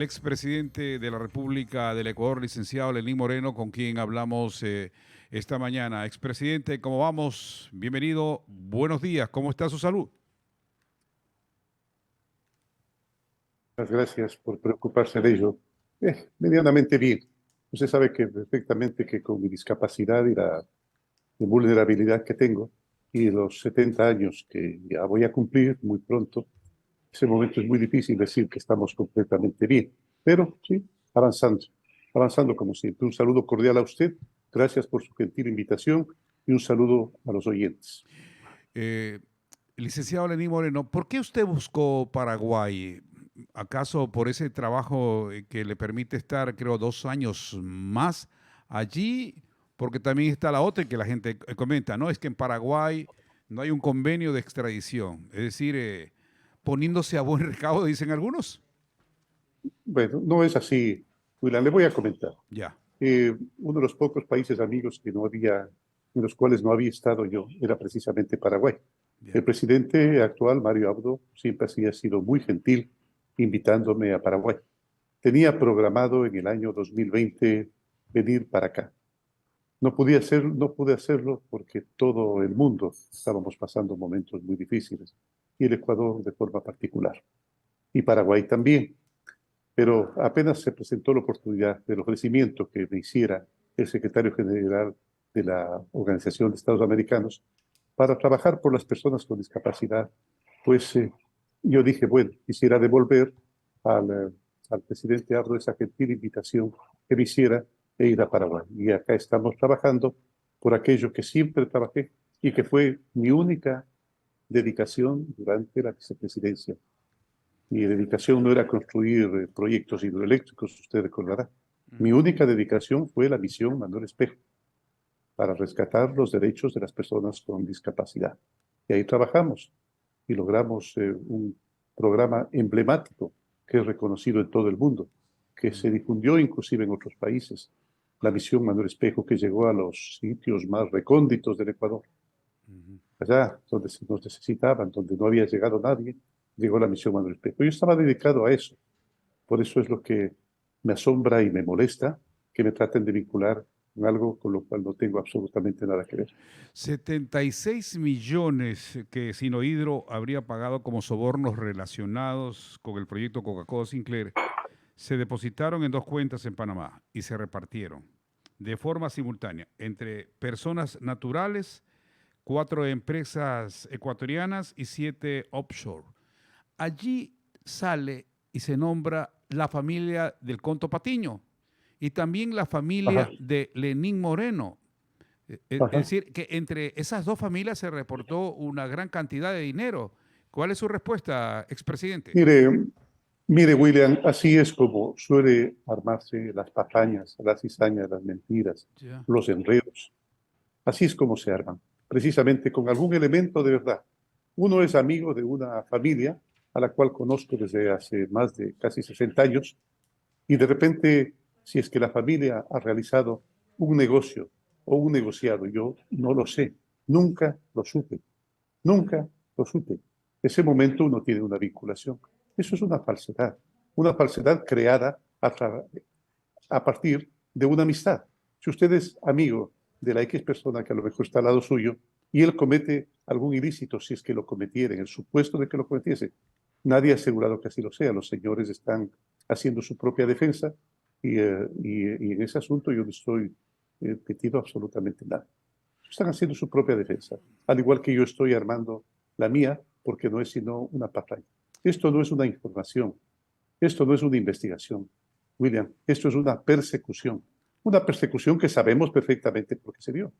Expresidente de la República del Ecuador, licenciado Lenín Moreno, con quien hablamos esta mañana. Expresidente, ¿cómo vamos? Bienvenido, buenos días, ¿cómo está su salud? Muchas gracias por preocuparse de ello. Medianamente bien. Usted sabe que perfectamente que con mi discapacidad y la vulnerabilidad que tengo y los 70 años que ya voy a cumplir muy pronto, ese momento es muy difícil decir que estamos completamente bien. Pero sí, avanzando, avanzando como siempre. Un saludo cordial a usted. Gracias por su gentil invitación y un saludo a los oyentes. Eh, Licenciado Lenín Moreno, ¿por qué usted buscó Paraguay? ¿Acaso por ese trabajo que le permite estar, creo, 2 años más allí? Porque también está la otra que la gente comenta, ¿no? Es que en Paraguay no hay un convenio de extradición. Es decir, poniéndose a buen recaudo, dicen algunos. Bueno, no es así, William. Le voy a comentar. Ya, Uno de los pocos países amigos que no había, en los cuales no había estado yo, era precisamente Paraguay. El ya. presidente actual, Mario Abdo, siempre así ha sido muy gentil invitándome a Paraguay. Tenía programado en el año 2020 venir para acá. No pude hacerlo porque todo el mundo estábamos pasando momentos muy difíciles y el Ecuador de forma particular y Paraguay también. Pero apenas se presentó la oportunidad del ofrecimiento que me hiciera el secretario general de la Organización de Estados Americanos para trabajar por las personas con discapacidad, pues yo dije, bueno, quisiera devolver al presidente Abdo esa gentil invitación que me hiciera e ir a Paraguay. Y acá estamos trabajando por aquello que siempre trabajé y que fue mi única dedicación durante la vicepresidencia. Mi dedicación no era construir proyectos hidroeléctricos, usted recordará. Mi Ujú. única dedicación fue la misión Manuel Espejo para rescatar los derechos de las personas con discapacidad. Y ahí trabajamos y logramos un programa emblemático que es reconocido en todo el mundo, que se difundió inclusive en otros países. La misión Manuel Espejo que llegó a los sitios más recónditos del Ecuador, Ujú. allá donde se nos necesitaban, donde no había llegado nadie, llegó la misión Manuel Espejo. Yo estaba dedicado a eso. Por eso es lo que me asombra y me molesta que me traten de vincular con algo con lo cual no tengo absolutamente nada que ver. 76 millones que Sinohidro habría pagado como sobornos relacionados con el proyecto Coca-Cola Sinclair se depositaron en dos cuentas en Panamá y se repartieron de forma simultánea entre personas naturales, 4 empresas ecuatorianas y 7 offshore. Allí sale y se nombra la familia del Conto Patiño y también la Ajá, familia de Lenín Moreno. Es ajá. decir, que entre esas dos familias se reportó una gran cantidad de dinero. ¿Cuál es su respuesta, expresidente? Mire, mire, William, así es como suele armarse las patrañas, las cizañas, las mentiras, Ya. los enredos. Así es como se arman, precisamente con algún elemento de verdad. Uno es amigo de una familia a la cual conozco desde hace más de casi 60 años y de repente, si es que la familia ha realizado un negocio o un negociado, yo no lo sé, nunca lo supe, nunca lo supe. Ese momento uno tiene una vinculación. Eso es una falsedad creada a partir de una amistad. Si usted es amigo de la X persona que a lo mejor está al lado suyo y él comete algún ilícito, si es que lo cometiera, en el supuesto de que lo cometiese, nadie ha asegurado que así lo sea. Los señores están haciendo su propia defensa y en ese asunto yo no estoy metido absolutamente nada. Están haciendo su propia defensa, al igual que yo estoy armando la mía, porque no es sino una patraña. Esto no es una información, esto no es una investigación, William, esto es una persecución que sabemos perfectamente por qué se dio,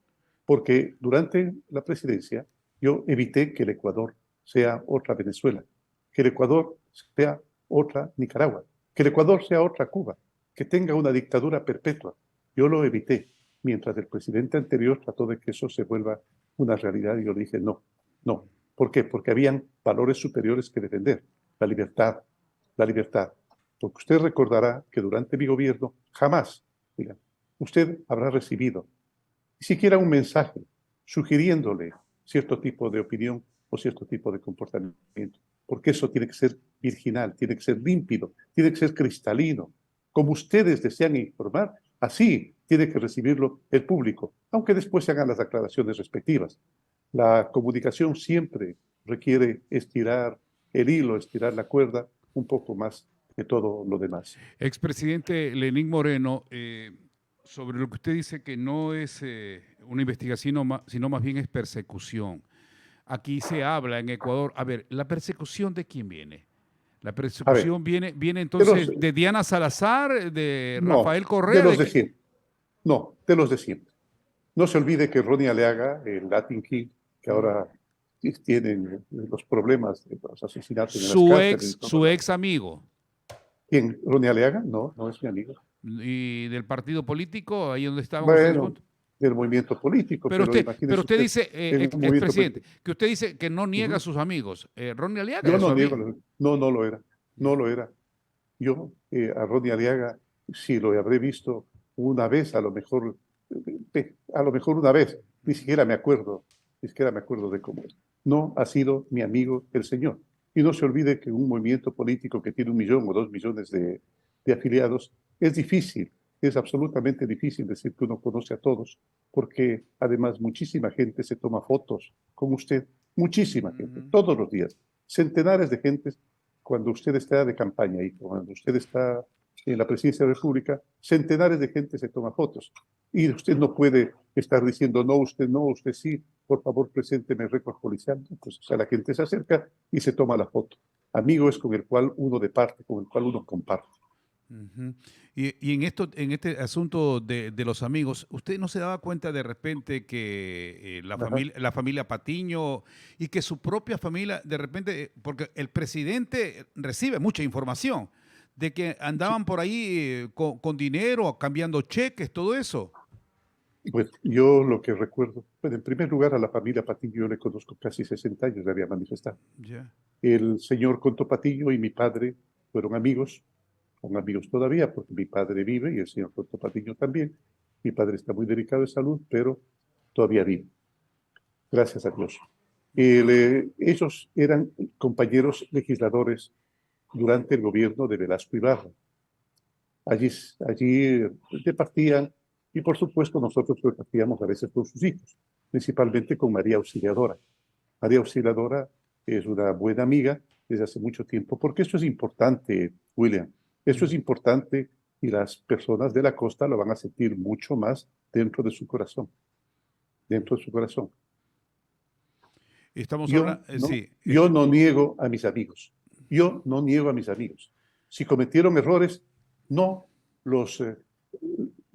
porque durante la presidencia yo evité que el Ecuador sea otra Venezuela, que el Ecuador sea otra Nicaragua, que el Ecuador sea otra Cuba, que tenga una dictadura perpetua. Yo lo evité, mientras el presidente anterior trató de que eso se vuelva una realidad y yo le dije no, no. ¿Por qué? Porque habían valores superiores que defender, la libertad, la libertad. Porque usted recordará que durante mi gobierno jamás, diga, usted habrá recibido ni siquiera un mensaje sugiriéndole cierto tipo de opinión o cierto tipo de comportamiento. porque eso tiene que ser virginal, tiene que ser límpido, tiene que ser cristalino. Como ustedes desean informar, así tiene que recibirlo el público, aunque después se hagan las aclaraciones respectivas. La comunicación siempre requiere estirar el hilo, estirar la cuerda un poco más que todo lo demás. Expresidente Lenín Moreno, sobre lo que usted dice que no es una investigación, sino más bien es persecución. Aquí se habla en Ecuador, a ver, ¿la persecución de quién viene? La A ver, persecución viene de los, entonces de Diana Salazar, de no, Rafael de Correa, los de siempre. No, de los de siempre. No se olvide que Ronnie Aleaga, el Latin King, que ahora tienen los problemas de los asesinatos en las cárceles y todo. su ex amigo ¿Quién? ¿Ronnie Aleaga? No, no es mi amigo. y del partido político, ahí donde estaban ustedes Bueno, juntos. del movimiento político, pero pero imagínese usted usted, dice, en un movimiento expresidente, político. que usted dice que no niega a Ujú. sus amigos. Ronnie Aliaga Yo era su no niego, amigo. no, no lo era, no Ya. lo era. Yo a Ronnie Aliaga sí lo habré visto una vez, a lo mejor una vez, ni siquiera me acuerdo, ni siquiera me acuerdo de cómo es. No ha sido mi amigo el señor. Y no se olvide que un movimiento político que tiene 1 millón o 2 millones de afiliados es difícil, es absolutamente difícil decir que uno conoce a todos, porque además muchísima gente se toma fotos con usted, muchísima gente, Ujú. todos los días, centenares de gentes cuando usted está de campaña y cuando usted está en la presidencia de la República, centenares de gente se toma fotos. Y usted no puede estar diciendo, no, usted sí, por favor, presénteme el récord policial. Pues, o sea, la gente se acerca y se toma la foto. Amigo es con el cual uno departe, con el cual uno comparte. Ujú. Y en este asunto de los amigos, ¿usted no se daba cuenta de repente que Ajá. la familia Patiño y que su propia familia, de repente, porque el presidente recibe mucha información, de que Sí. andaban por ahí con dinero, cambiando cheques, todo eso? Pues yo lo que recuerdo, bueno, en primer lugar a la familia Patiño yo le conozco casi 60 años, le había manifestado. Ya. El señor Conto Patiño y mi padre fueron amigos, son amigos todavía, porque mi padre vive y el señor Conto Patiño también. Mi padre está muy delicado de salud, pero todavía vive, gracias a Dios. Ellos eran compañeros legisladores durante el gobierno de Velasco Ibarra. Allí departían y por supuesto nosotros departíamos a veces con sus hijos, principalmente con María Auxiliadora. María Auxiliadora es una buena amiga desde hace mucho tiempo, porque esto es importante, William. Esto es Mm. importante y las personas de la costa lo van a sentir mucho más dentro de su corazón, dentro de su corazón. Estamos hablando, sí, Yo no niego a mis amigos. Yo no niego a mis amigos. Si cometieron errores, no los, eh,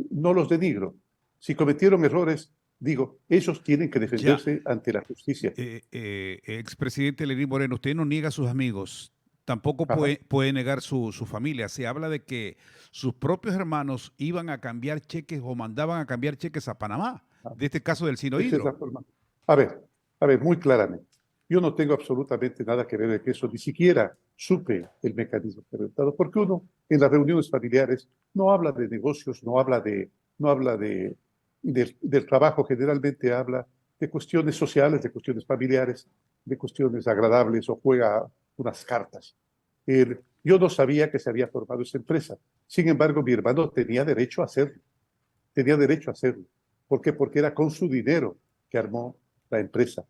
no los denigro. Si cometieron errores, digo, ellos tienen que ya. defenderse ante la justicia. Expresidente Lenín Moreno, usted no niega a sus amigos, tampoco Ajá. puede negar su familia. Se habla de que sus propios hermanos iban a cambiar cheques o mandaban a cambiar cheques a Panamá, de este caso del Esa es la Sinohidro. forma. A ver, muy claramente. Yo no tengo absolutamente nada que ver de que eso, ni siquiera supe el mecanismo implementado, porque uno en las reuniones familiares no habla de negocios, no habla del trabajo, generalmente habla de cuestiones sociales, de cuestiones familiares, de cuestiones agradables o juega unas cartas. Yo no sabía que se había formado esa empresa. Sin embargo, mi hermano tenía derecho a hacerlo, tenía derecho a hacerlo. ¿Por qué? Porque era con su dinero que armó la empresa.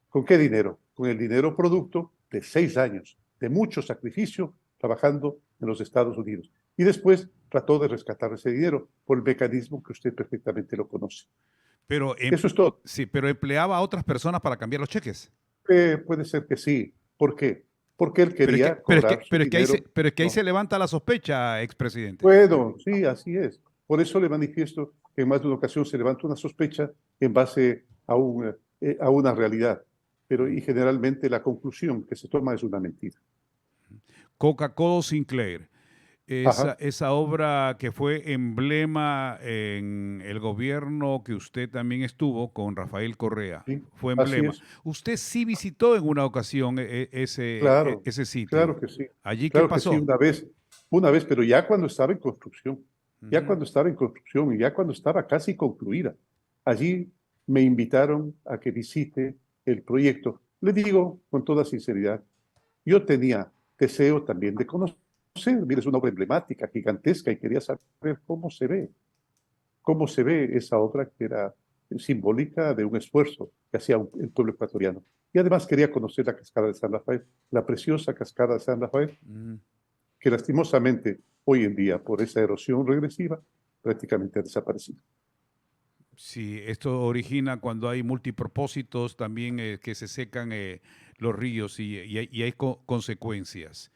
¿Con qué dinero? Con el dinero producto de 6 años, de mucho sacrificio trabajando en los Estados Unidos. Y después trató de rescatar ese dinero por el mecanismo que usted perfectamente lo conoce. Pero, Eso es todo. sí, pero empleaba a otras personas para cambiar los cheques. Puede ser que sí. ¿Por qué? Porque él quería cobrar su dinero. Pero es que ahí No. se levanta la sospecha, expresidente. Bueno, sí, así es. Por eso le manifiesto que en más de una ocasión se levanta una sospecha en base a una realidad. Pero y generalmente la conclusión que se toma es una mentira. Coca-Cola Sinclair. Ajá, Esa obra que fue emblema en el gobierno que usted también estuvo con Rafael Correa, sí, fue así emblema. es. Usted sí visitó en una ocasión Claro, ese sitio. claro que sí. ¿Allí qué Claro que sí, pasó? una vez, pero ya cuando estaba en construcción, ya Ujú. cuando estaba en construcción y ya cuando estaba casi concluida. Allí me invitaron a que visite el proyecto. Le digo con toda sinceridad, yo tenía deseo también de conocer. Mira, es una obra emblemática, gigantesca, y quería saber cómo se ve esa obra que era simbólica de un esfuerzo que hacía el pueblo ecuatoriano. Y además quería conocer la cascada de San Rafael, la preciosa cascada de San Rafael, que lastimosamente hoy en día, por esa erosión regresiva, prácticamente ha desaparecido. Sí, esto origina cuando hay multipropósitos también que se secan los ríos y hay consecuencias.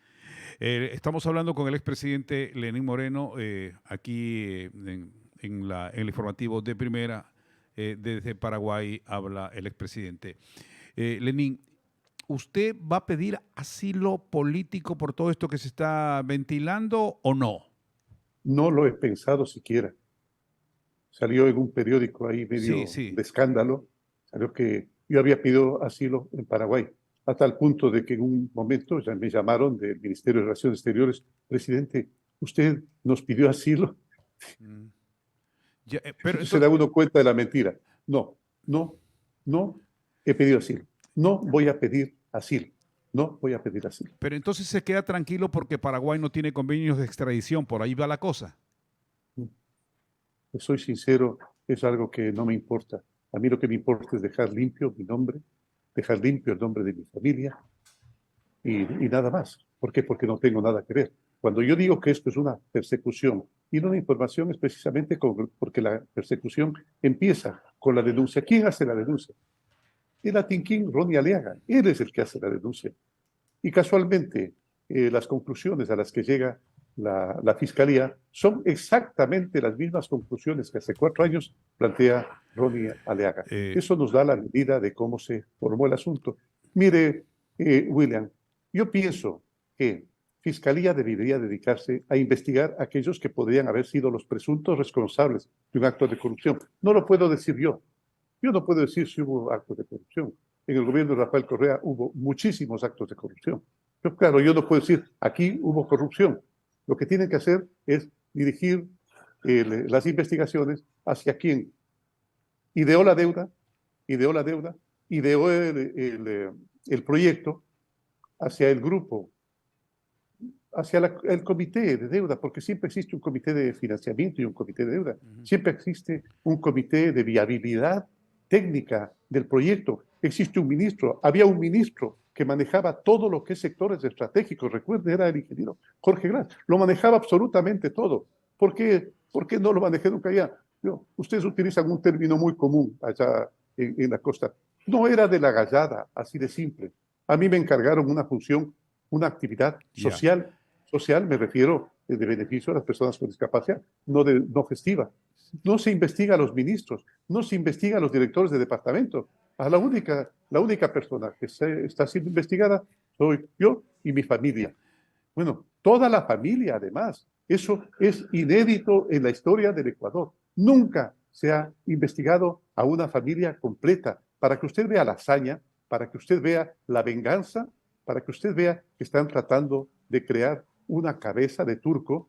Estamos hablando con el expresidente Lenín Moreno aquí en el informativo de Primera. Desde Paraguay habla el expresidente. Lenín, ¿usted va a pedir asilo político por todo esto que se está ventilando o no? No lo he pensado siquiera. Salió en un periódico ahí Sí, medio sí. de escándalo, salió que yo había pedido asilo en Paraguay, a tal punto de que en un momento ya me llamaron del Ministerio de Relaciones Exteriores: presidente, ¿usted nos pidió asilo? Mm. Ya, pero Se da entonces, uno cuenta de la mentira. No, no, no he pedido asilo. No voy a pedir asilo. No voy a pedir asilo. pero entonces se queda tranquilo porque Paraguay no tiene convenios de extradición, por ahí va la cosa. Soy sincero, es algo que no me importa. A mí lo que me importa es dejar limpio mi nombre, dejar limpio el nombre de mi familia y nada más. ¿Por qué? Porque no tengo nada que ver. Cuando yo digo que esto es una persecución y no una información, es precisamente porque la persecución empieza con la denuncia. ¿Quién hace la denuncia? El Atinquín Ronnie Aliaga. Él es el que hace la denuncia. Y casualmente, las conclusiones a las que llega la Fiscalía son exactamente las mismas conclusiones que hace 4 años plantea Ronnie Aleaga. Eh, Eso nos da la medida de cómo se formó el asunto. Mire, William, yo pienso que Fiscalía debería dedicarse a investigar a aquellos que podrían haber sido los presuntos responsables de un acto de corrupción. No lo puedo decir yo. Yo no puedo decir si hubo actos de corrupción. En el gobierno de Rafael Correa hubo muchísimos actos de corrupción. Pero claro, yo no puedo decir aquí hubo corrupción. Lo que tienen que hacer es dirigir las investigaciones hacia quien ideó la deuda, ideó la deuda, ideó el proyecto, hacia el grupo, hacia el comité de deuda, porque siempre existe un comité de financiamiento y un comité de deuda. Siempre existe un comité de viabilidad técnica del proyecto. Existe un ministro, había un ministro que manejaba todo lo que es sectores estratégicos. Recuerde, era el ingeniero Jorge Gras. Lo manejaba absolutamente todo. ¿Por qué no lo manejé nunca allá? No, ustedes utilizan un término muy común allá en la costa. No era de la gallada, así de simple. A mí me encargaron una función, una actividad ya. social. Social me refiero de beneficio a las personas con discapacidad, no festiva. No se investiga a los ministros, no se investiga a los directores de departamento. La única persona que está siendo investigada soy yo y mi familia. Bueno, toda la familia además. Eso es inédito en la historia del Ecuador. Nunca se ha investigado a una familia completa para que usted vea la hazaña, para que usted vea la venganza, para que usted vea que están tratando de crear una cabeza de turco,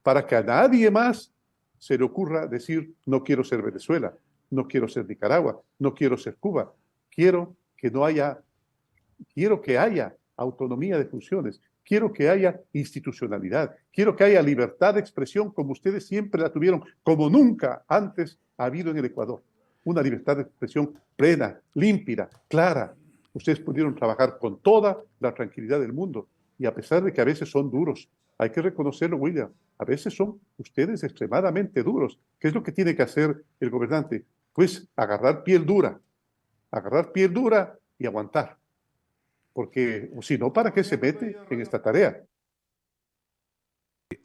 para que a nadie más se le ocurra decir: no quiero ser Venezuela, no quiero ser Nicaragua, no quiero ser Cuba, quiero que no haya, quiero que haya autonomía de funciones, quiero que haya institucionalidad, quiero que haya libertad de expresión como ustedes siempre la tuvieron, como nunca antes ha habido en el Ecuador. Una libertad de expresión plena, límpida, clara. Ustedes pudieron trabajar con toda la tranquilidad del mundo y a pesar de que a veces son duros, hay que reconocerlo, William, a veces son ustedes extremadamente duros. ¿Qué es lo que tiene que hacer el gobernante? Pues agarrar piel dura y aguantar. Porque si no, ¿para qué se mete en esta tarea?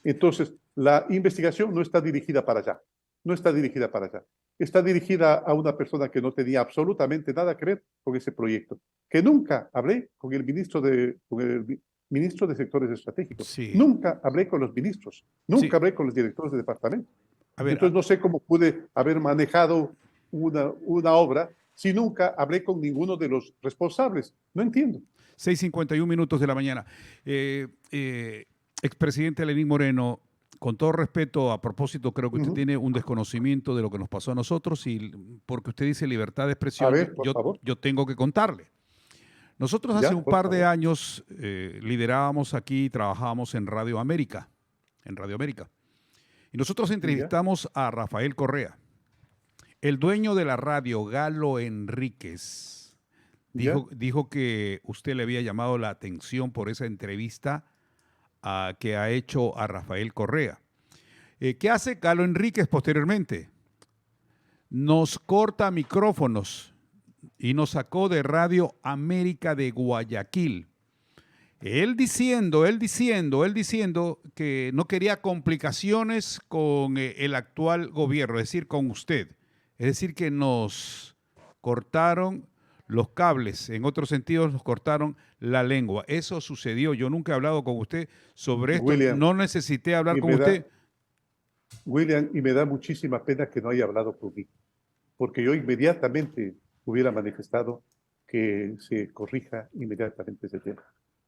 Entonces, la investigación no está dirigida para allá, no está dirigida para allá. Está dirigida a una persona que no tenía absolutamente nada que ver con ese proyecto, que nunca hablé con el ministro de sectores estratégicos, Sí, nunca hablé con los ministros, sí. nunca hablé con los directores de departamento. A ver, Entonces, no sé cómo pude haber manejado una obra si nunca hablé con ninguno de los responsables. No entiendo. 6:51 minutos de la mañana. Expresidente Lenín Moreno, con todo respeto, a propósito, creo que usted Uh-huh. tiene un desconocimiento de lo que nos pasó a nosotros y porque usted dice libertad de A expresión, ver, por favor. yo tengo que contarle. Nosotros hace Ya, un por par de favor. años liderábamos aquí, trabajábamos en Radio América, y nosotros Ya, entrevistamos a Rafael Correa, el dueño de la radio, Galo Enríquez. ya. Dijo que usted le había llamado la atención por esa entrevista que ha hecho a Rafael Correa. ¿Qué hace Galo Enríquez posteriormente? Nos corta micrófonos y nos sacó de Radio América de Guayaquil. Él diciendo que no quería complicaciones con el actual gobierno, es decir, con usted. Es decir, que nos cortaron los cables, en otros sentidos nos cortaron la lengua. Eso sucedió. Yo nunca he hablado con usted sobre esto, William, no necesité hablar y con me da, usted. William, y me da muchísima pena que no haya hablado conmigo, porque yo inmediatamente hubiera manifestado que se corrija inmediatamente ese tema.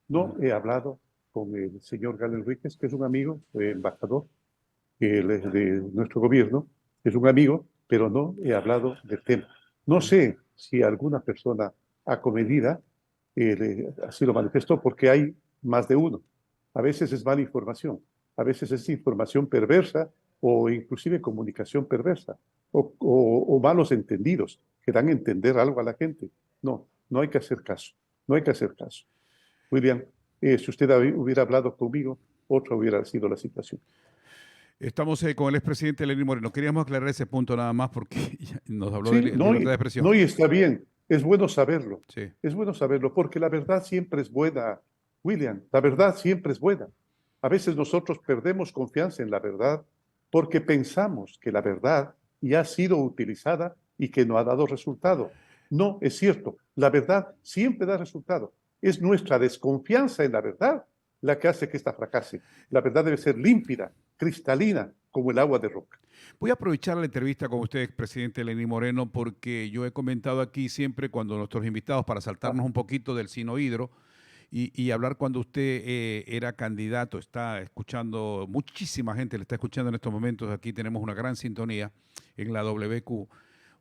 No he hablado con el señor Galo Enríquez, que es un amigo, embajador de nuestro gobierno, es un amigo, pero no he hablado del tema. No sé si alguna persona acomedida así lo manifestó, porque hay más de uno. A veces es mala información, a veces es información perversa o inclusive comunicación perversa o malos entendidos que dan a entender algo a la gente. No, no hay que hacer caso, no hay que hacer caso. William, si usted hubiera hablado conmigo, otra hubiera sido la situación. Estamos con el expresidente Lenín Moreno. Queríamos aclarar ese punto nada más porque ya nos habló de Sí, no, libertad de expresión. no, y está bien. Es bueno saberlo. Sí. Es bueno saberlo, porque la verdad siempre es buena, William. La verdad siempre es buena. A veces nosotros perdemos confianza en la verdad porque pensamos que la verdad ya ha sido utilizada y que no ha dado resultado. No, es cierto. La verdad siempre da resultado. Es nuestra desconfianza en la verdad la que hace que esta fracase. La verdad debe ser límpida, cristalina, como el agua de roca. Voy a aprovechar la entrevista con usted, expresidente Lenín Moreno, porque yo he comentado aquí siempre cuando nuestros invitados, para saltarnos Ajá. un poquito del Sino Hidro y hablar cuando usted era candidato, está escuchando, muchísima gente le está escuchando en estos momentos, aquí tenemos una gran sintonía en la WQ.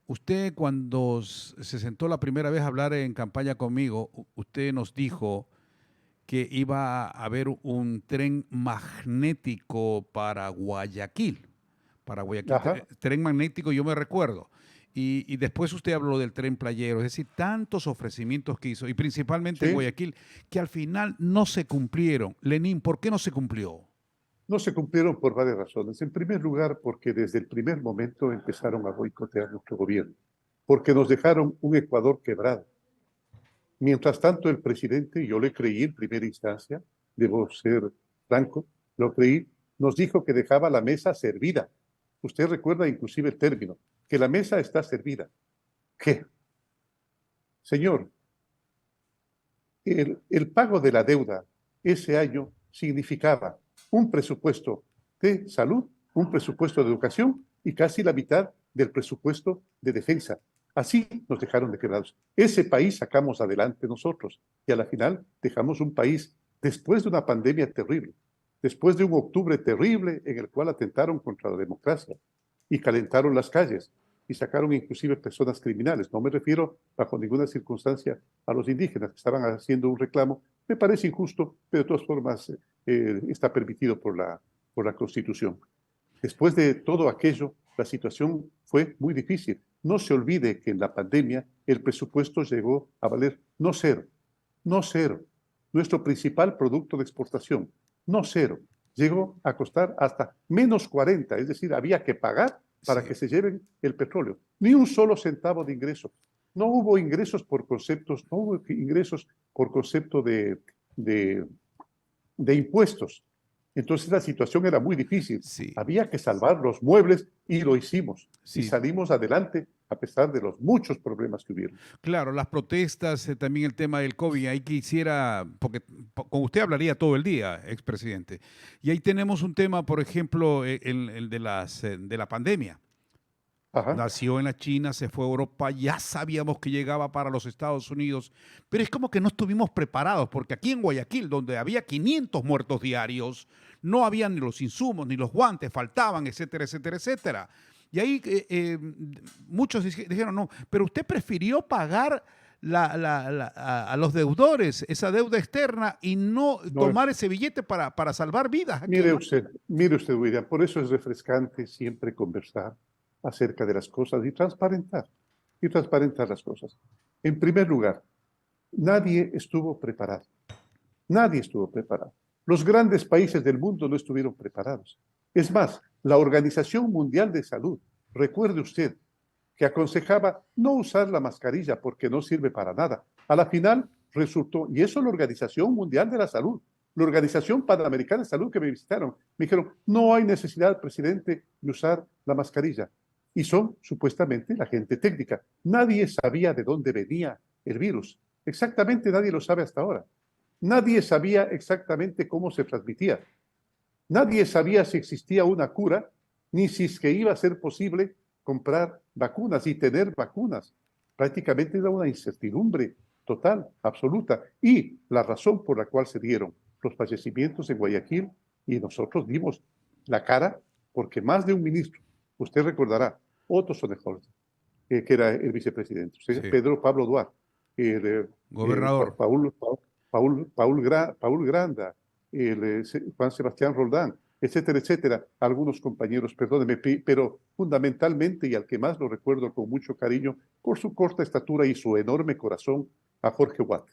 Usted cuando se sentó la primera vez a hablar en campaña conmigo, usted nos dijo que iba a haber un tren magnético para Guayaquil. Para Guayaquil, Ajá. tren magnético, yo me recuerdo. Y después usted habló del tren playero, es decir, tantos ofrecimientos que hizo, y principalmente en Sí. Guayaquil, que al final no se cumplieron. Lenín, ¿por qué no se cumplió? No se cumplieron por varias razones. En primer lugar, porque desde el primer momento empezaron a boicotear nuestro gobierno, porque nos dejaron un Ecuador quebrado. Mientras tanto, el presidente, yo le creí en primera instancia, debo ser franco, lo creí, nos dijo que dejaba la mesa servida. Usted recuerda inclusive el término, que la mesa está servida. ¿Qué? Señor, el pago de la deuda ese año significaba un presupuesto de salud, un presupuesto de educación y casi la mitad del presupuesto de defensa. Así nos dejaron de quebrados. Ese país sacamos adelante nosotros y a la final dejamos un país después de una pandemia terrible, después de un octubre terrible en el cual atentaron contra la democracia y calentaron las calles y sacaron inclusive personas criminales. No me refiero bajo ninguna circunstancia a los indígenas que estaban haciendo un reclamo. Me parece injusto, pero de todas formas está permitido por la Constitución. Después de todo aquello, la situación fue muy difícil. No se olvide que en la pandemia el presupuesto llegó a valer no cero, no cero. Nuestro principal producto de exportación, no cero. Llegó a costar hasta menos 40, es decir, había que pagar para Sí. que se lleven el petróleo. Ni un solo centavo de ingreso. No hubo ingresos por conceptos, no hubo ingresos por concepto de impuestos. Entonces la situación era muy difícil. Sí, Había que salvar los muebles y lo hicimos. Y sí, salimos adelante a pesar de los muchos problemas que hubieron. claro, las protestas, también el tema del COVID, ahí quisiera, porque con usted hablaría todo el día, expresidente. Y ahí tenemos un tema, por ejemplo, el de la pandemia. Ajá. Nació en la China, se fue a Europa, ya sabíamos que llegaba para los Estados Unidos, pero es como que no estuvimos preparados, porque aquí en Guayaquil, donde había 500 muertos diarios, no habían ni los insumos, ni los guantes, faltaban, etcétera, etcétera, etcétera. Y ahí muchos dijeron, no, pero usted prefirió pagar a los deudores, esa deuda externa, y no No tomar es, ese billete para salvar vidas aquí. mire usted, William, por eso es refrescante siempre conversar acerca de las cosas y transparentar las cosas. En primer lugar, nadie estuvo preparado. Nadie estuvo preparado. Los grandes países del mundo no estuvieron preparados. Es más, la Organización Mundial de Salud, recuerde usted, que aconsejaba no usar la mascarilla porque no sirve para nada. A la final resultó, y eso la Organización Mundial de la Salud, la Organización Panamericana de Salud que me visitaron, me dijeron, no hay necesidad, presidente, de usar la mascarilla. Y son supuestamente la gente técnica. Nadie sabía de dónde venía el virus. Exactamente nadie lo sabe hasta ahora. Nadie sabía exactamente cómo se transmitía. Nadie sabía si existía una cura, ni si es que iba a ser posible comprar vacunas y tener vacunas. Prácticamente era una incertidumbre total, absoluta. Y la razón por la cual se dieron los fallecimientos en Guayaquil, y nosotros dimos la cara, porque más de un ministro, usted recordará, Otto Sonnenholz, que era el vicepresidente, Sí. Pedro Pablo Duarte, Gobernador. Paul Granda, Juan Sebastián Roldán, etcétera, etcétera, algunos compañeros, perdónenme, pero fundamentalmente, y al que más lo recuerdo con mucho cariño, por su corta estatura y su enorme corazón, a Jorge Watt.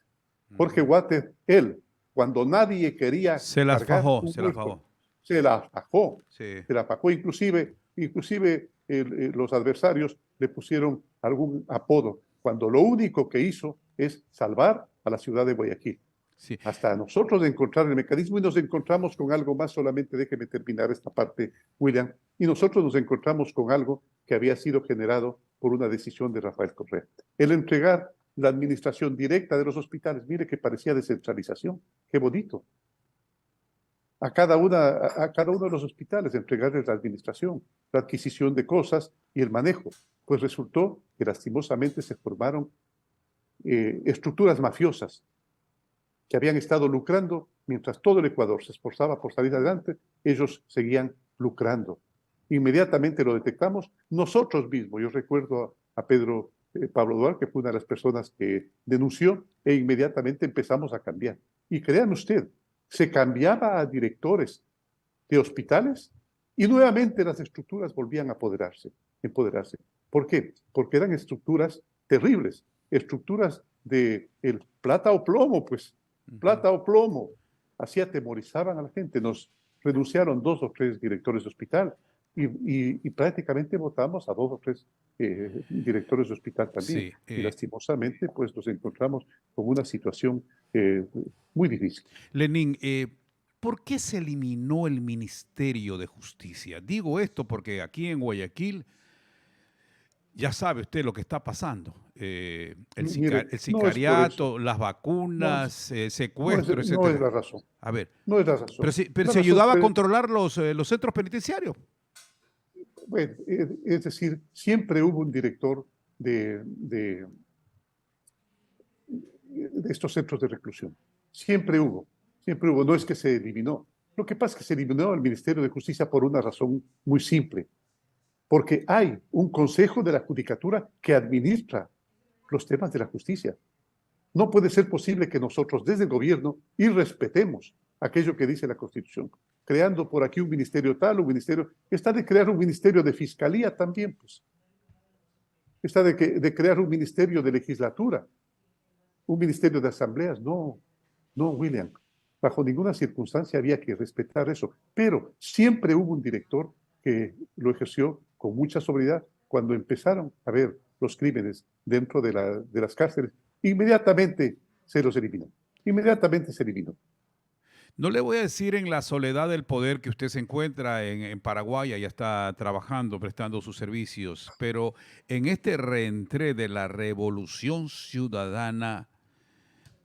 Jorge Watt, él, cuando nadie quería Se las cargar fajó, un se las muerto, fajó. se la fajó, Sí. se la fajó, inclusive los adversarios le pusieron algún apodo, cuando lo único que hizo es salvar a la ciudad de Guayaquil. Sí. Hasta nosotros de encontrar el mecanismo, y nos encontramos con algo más, solamente déjeme terminar esta parte, William, y nosotros nos encontramos con algo que había sido generado por una decisión de Rafael Correa. El entregar la administración directa de los hospitales, mire que parecía descentralización, qué bonito. A cada uno de los hospitales, entregarles la administración, la adquisición de cosas y el manejo. Pues resultó que lastimosamente se formaron estructuras mafiosas que habían estado lucrando mientras todo el Ecuador se esforzaba por salir adelante, ellos seguían lucrando. Inmediatamente lo detectamos nosotros mismos. Yo recuerdo a Pedro Pablo Duarte, que fue una de las personas que denunció, e inmediatamente empezamos a cambiar. Y crean usted, se cambiaba a directores de hospitales y nuevamente las estructuras volvían a empoderarse. ¿Por qué? Porque eran estructuras terribles, estructuras de el plata o plomo, pues, plata o plomo. Así atemorizaban a la gente. Nos renunciaron 2 o 3 directores de hospital y prácticamente votamos a 2 o 3 directores de hospital también. Sí, Y lastimosamente, pues nos encontramos con una situación muy difícil. Lenín, ¿por qué se eliminó el Ministerio de Justicia? Digo esto porque aquí en Guayaquil ya sabe usted lo que está pasando. Mire, El no es por eso. sicariato, las No, vacunas, no es, secuestro, no es etcétera. la razón. A ver, No es la razón. pero La se razón ayudaba a fue, controlar los centros penitenciarios. bueno, es decir, siempre hubo un director de estos centros de reclusión. Siempre hubo, siempre hubo. No es que se eliminó. Lo que pasa es que se eliminó el Ministerio de Justicia por una razón muy simple. Porque hay un Consejo de la Judicatura que administra los temas de la justicia. No puede ser posible que nosotros desde el gobierno irrespetemos aquello que dice la Constitución, creando por aquí un ministerio tal, un ministerio, está de crear un ministerio de fiscalía también, pues. Está de crear un ministerio de legislatura, un ministerio de asambleas. No, no, William. Bajo ninguna circunstancia había que respetar eso. Pero siempre hubo un director que lo ejerció con mucha sobriedad cuando empezaron a ver los crímenes dentro de las cárceles. Inmediatamente se los eliminó. Inmediatamente se eliminó. No le voy a decir en la soledad del poder que usted se encuentra en Paraguay, ya está trabajando, prestando sus servicios, pero en este reentré de la revolución ciudadana,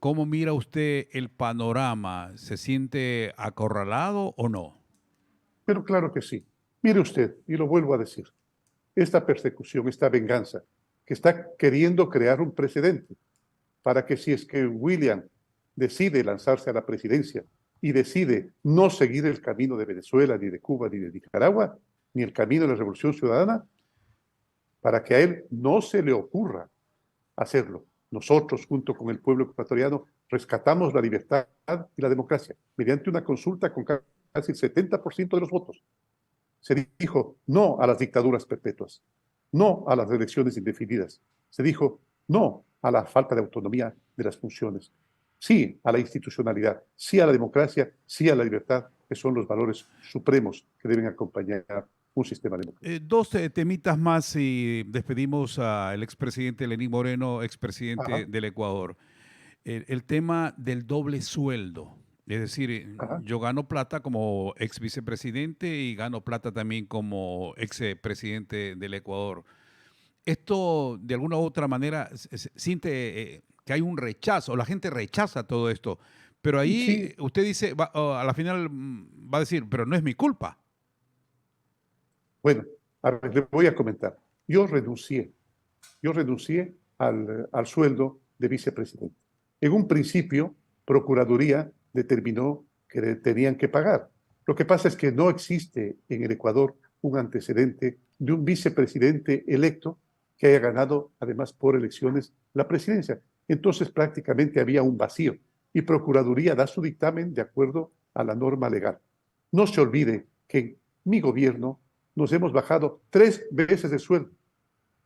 ¿cómo mira usted el panorama? ¿Se siente acorralado o no? Pero claro que sí. Mire usted, y lo vuelvo a decir, esta persecución, esta venganza, que está queriendo crear un precedente para que si es que William decide lanzarse a la presidencia y decide no seguir el camino de Venezuela, ni de Cuba, ni de Nicaragua, ni el camino de la Revolución Ciudadana, para que a él no se le ocurra hacerlo. nosotros, junto con el pueblo ecuatoriano, rescatamos la libertad y la democracia mediante una consulta con casi el 70% de los votos. Se dijo no a las dictaduras perpetuas, no a las elecciones indefinidas. Se dijo no a la falta de autonomía de las funciones, sí a la institucionalidad, sí a la democracia, sí a la libertad, que son los valores supremos que deben acompañar un sistema democrático. Dos temitas más y despedimos al expresidente Lenín Moreno, expresidente Ajá, del Ecuador. El tema del doble sueldo. Es decir, ajá. yo gano plata como ex vicepresidente y gano plata también como ex presidente del Ecuador. Esto, de alguna u otra manera, siente que hay un rechazo, la gente rechaza todo esto. Pero ahí Sí, usted dice, a la final va a decir, pero no es mi culpa. bueno, a ver, le voy a comentar. Yo renuncié al sueldo de vicepresidente. En un principio, Procuraduría determinó que tenían que pagar. Lo que pasa es que no existe en el Ecuador un antecedente de un vicepresidente electo que haya ganado, además por elecciones, la presidencia. Entonces prácticamente había un vacío y Procuraduría da su dictamen de acuerdo a la norma legal. No se olvide que en mi gobierno nos hemos bajado 3 veces de sueldo,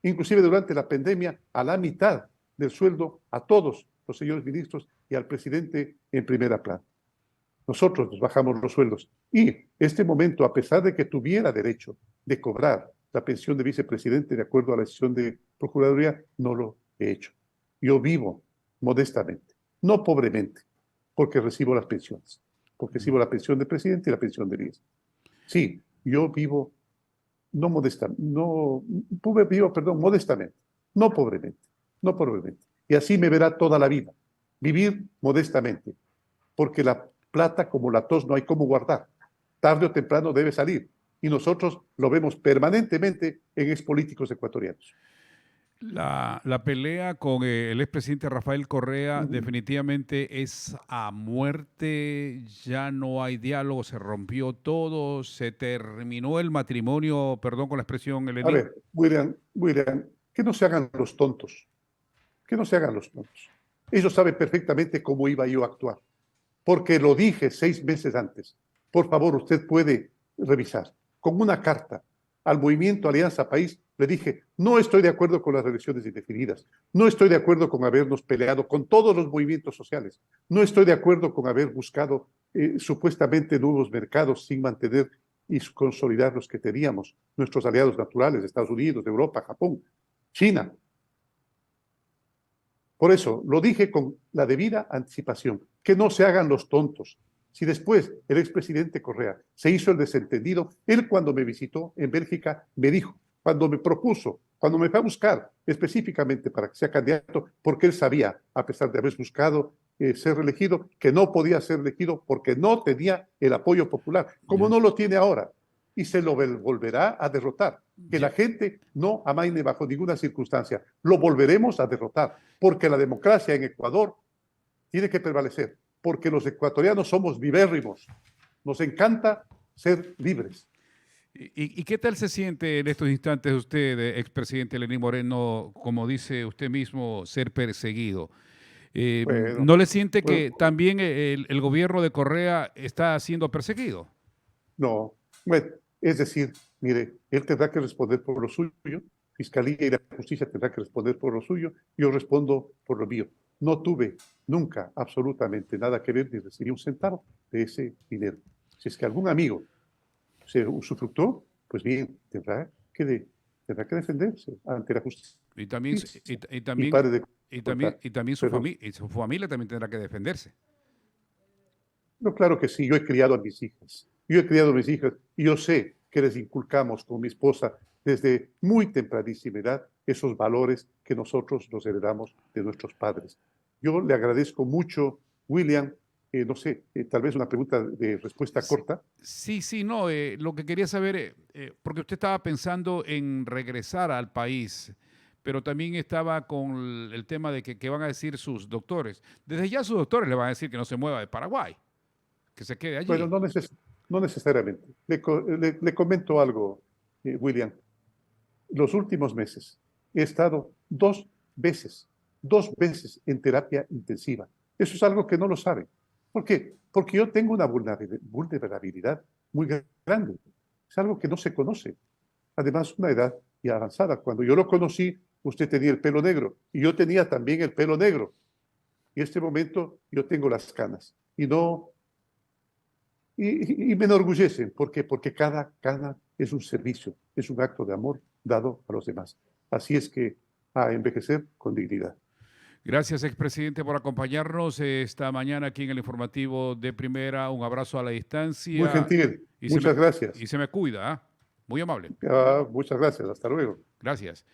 inclusive durante la pandemia, a la mitad del sueldo a todos los señores ministros y al presidente en primera plana. Nosotros nos bajamos los sueldos. Y este momento, a pesar de que tuviera derecho de cobrar la pensión de vicepresidente de acuerdo a la decisión de Procuraduría, no lo he hecho. Yo vivo modestamente, no pobremente, porque recibo las pensiones, porque recibo la pensión de presidente y la pensión de vice. Sí, yo vivo no modestamente, no, vivo, perdón, modestamente, no pobremente, no pobremente. Y así me verá toda la vida, vivir modestamente, porque la plata como la tos no hay cómo guardar. Tarde o temprano debe salir. Y nosotros lo vemos permanentemente en expolíticos ecuatorianos. La pelea con el expresidente Rafael Correa Mm. definitivamente es a muerte, ya no hay diálogo, se rompió todo, se terminó el matrimonio, perdón con la expresión, A Lenín. ver, William, que no se hagan los tontos, que no se hagan los tontos. Ellos saben perfectamente cómo iba yo a actuar, porque lo dije 6 meses antes. Por favor, usted puede revisar. Con una carta al movimiento Alianza País, le dije, no estoy de acuerdo con las elecciones indefinidas, no estoy de acuerdo con habernos peleado con todos los movimientos sociales, no estoy de acuerdo con haber buscado supuestamente nuevos mercados sin mantener y consolidar los que teníamos, nuestros aliados naturales, Estados Unidos, Europa, Japón, China. Por eso lo dije con la debida anticipación, que no se hagan los tontos. Si después el expresidente Correa se hizo el desentendido, él cuando me visitó en Bélgica me dijo, cuando me propuso, cuando me fue a buscar específicamente para que sea candidato, porque él sabía, a pesar de haber buscado ser reelegido, que no podía ser elegido porque no tenía el apoyo popular, como Ya, no lo tiene ahora, y se lo volverá a derrotar. Que la ya. gente no amaine bajo ninguna circunstancia. Lo volveremos a derrotar, porque la democracia en Ecuador tiene que prevalecer, porque los ecuatorianos somos vivérrimos. Nos encanta ser libres. ¿Y qué tal se siente en estos instantes usted, expresidente Lenín Moreno, como dice usted mismo, ser perseguido? Bueno, ¿No le siente bueno, que también el gobierno de Correa está siendo perseguido? no. Bueno, es decir, mire, él tendrá que responder por lo suyo, Fiscalía y la Justicia tendrá que responder por lo suyo, yo respondo por lo mío. No tuve nunca absolutamente nada que ver ni recibí un centavo de ese dinero. Si es que algún amigo se usufructó, pues bien, tendrá que defenderse ante la justicia Y también, y y también, pare de contar. y también Pero su familia también tendrá que defenderse. no, claro que sí, yo he criado a mis hijas. Yo he criado a mis hijas y yo sé que les inculcamos con mi esposa desde muy tempranísima edad esos valores que nosotros nos heredamos de nuestros padres. Yo le agradezco mucho, William, no sé, tal vez una pregunta de respuesta Sí, corta. sí, sí, no, lo que quería saber, porque usted estaba pensando en regresar al país, pero también estaba con el tema de que van a decir sus doctores. Desde ya sus doctores le van a decir que no se mueva de Paraguay, que se quede Bueno, allí. no necesariamente. Le comento algo, William. Los últimos meses he estado 2 veces 2 veces en terapia intensiva. Eso es algo que no lo saben. ¿Por qué? Porque yo tengo una vulnerabilidad muy grande. Es algo que no se conoce. Además, una edad ya avanzada. Cuando yo lo conocí, usted tenía el pelo negro y yo tenía también el pelo negro. Y en este momento yo tengo las canas. Y no, y me enorgullecen. ¿Por qué? Porque cada cana es un servicio, es un acto de amor dado a los demás. Así es que a envejecer con dignidad. Gracias, expresidente, por acompañarnos esta mañana aquí en el informativo de Primera. Un abrazo a la Muy distancia gentil. y Muchas gracias. se me cuida, ¿ah? Muy amable. Muchas gracias. Hasta luego. Gracias.